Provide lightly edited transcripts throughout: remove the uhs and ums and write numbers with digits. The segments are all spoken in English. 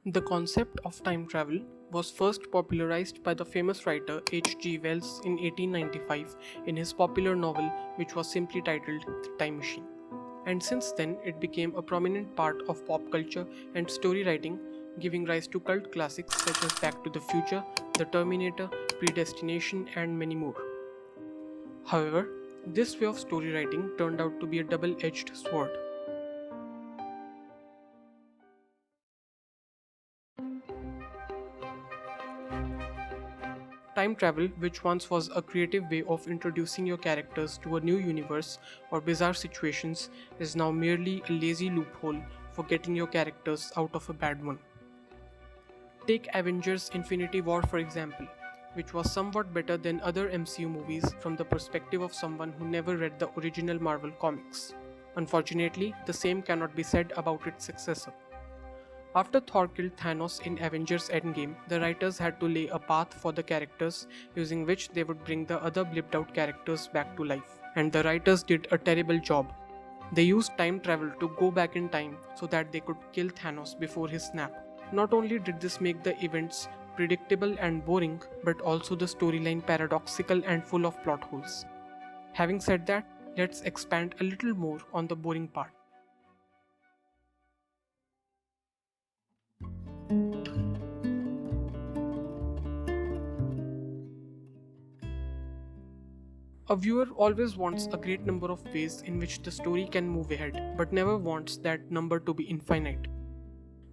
The concept of time travel was first popularized by the famous writer H.G. Wells in 1895 in his popular novel, which was simply titled The Time Machine. And since then, it became a prominent part of pop culture and story writing, giving rise to cult classics such as Back to the Future, The Terminator, Predestination, and many more. However, this way of story writing turned out to be a double edged sword. Time travel, which once was a creative way of introducing your characters to a new universe or bizarre situations, is now merely a lazy loophole for getting your characters out of a bad one. Take Avengers Infinity War for example, which was somewhat better than other MCU movies from the perspective of someone who never read the original Marvel comics. Unfortunately, the same cannot be said about its successor. After Thor killed Thanos in Avengers Endgame, the writers had to lay a path for the characters using which they would bring the other blipped out characters back to life. And the writers did a terrible job. They used time travel to go back in time so that they could kill Thanos before his snap. Not only did this make the events predictable and boring, but also the storyline paradoxical and full of plot holes. Having said that, let's expand a little more on the boring part. A viewer always wants a great number of ways in which the story can move ahead, but never wants that number to be infinite.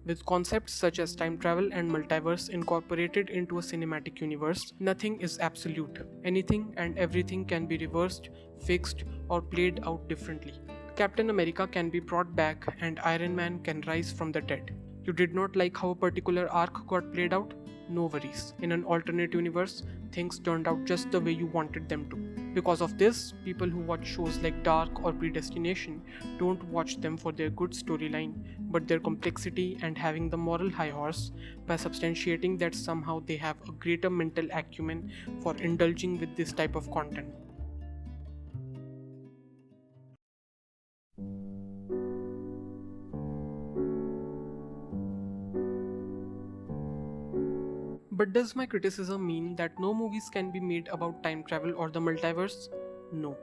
With concepts such as time travel and multiverse incorporated into a cinematic universe, nothing is absolute. Anything and everything can be reversed, fixed, or played out differently. Captain America can be brought back, and Iron Man can rise from the dead. You did not like how a particular arc got played out? No worries. In an alternate universe, things turned out just the way you wanted them to. Because of this, people who watch shows like Dark or Predestination don't watch them for their good storyline, but their complexity and having the moral high horse by substantiating that somehow they have a greater mental acumen for indulging with this type of content. But does my criticism mean that no movies can be made about time travel or the multiverse? No.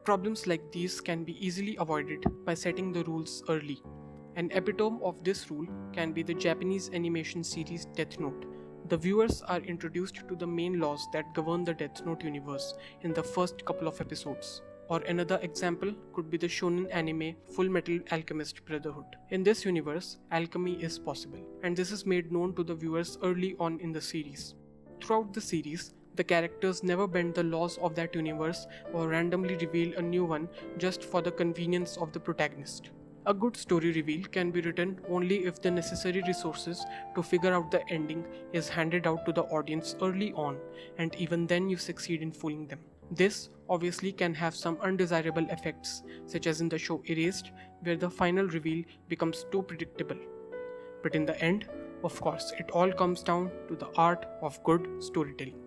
Problems like these can be easily avoided by setting the rules early. An epitome of this rule can be the Japanese animation series Deathnote. The viewers are introduced to the main laws that govern the Deathnote universe in the first couple of episodes. Or another example could be the shonen anime Fullmetal Alchemist Brotherhood. In this universe, alchemy is possible, and this is made known to the viewers early on in the series. Throughout the series, the characters never bend the laws of that universe or randomly reveal a new one just for the convenience of the protagonist. A good story reveal can be written only if the necessary resources to figure out the ending is handed out to the audience early on, and even then you succeed in fooling them. This obviously can have some undesirable effects, such as in the show Erased, where the final reveal becomes too predictable. But in the end, of course, it all comes down to the art of good storytelling.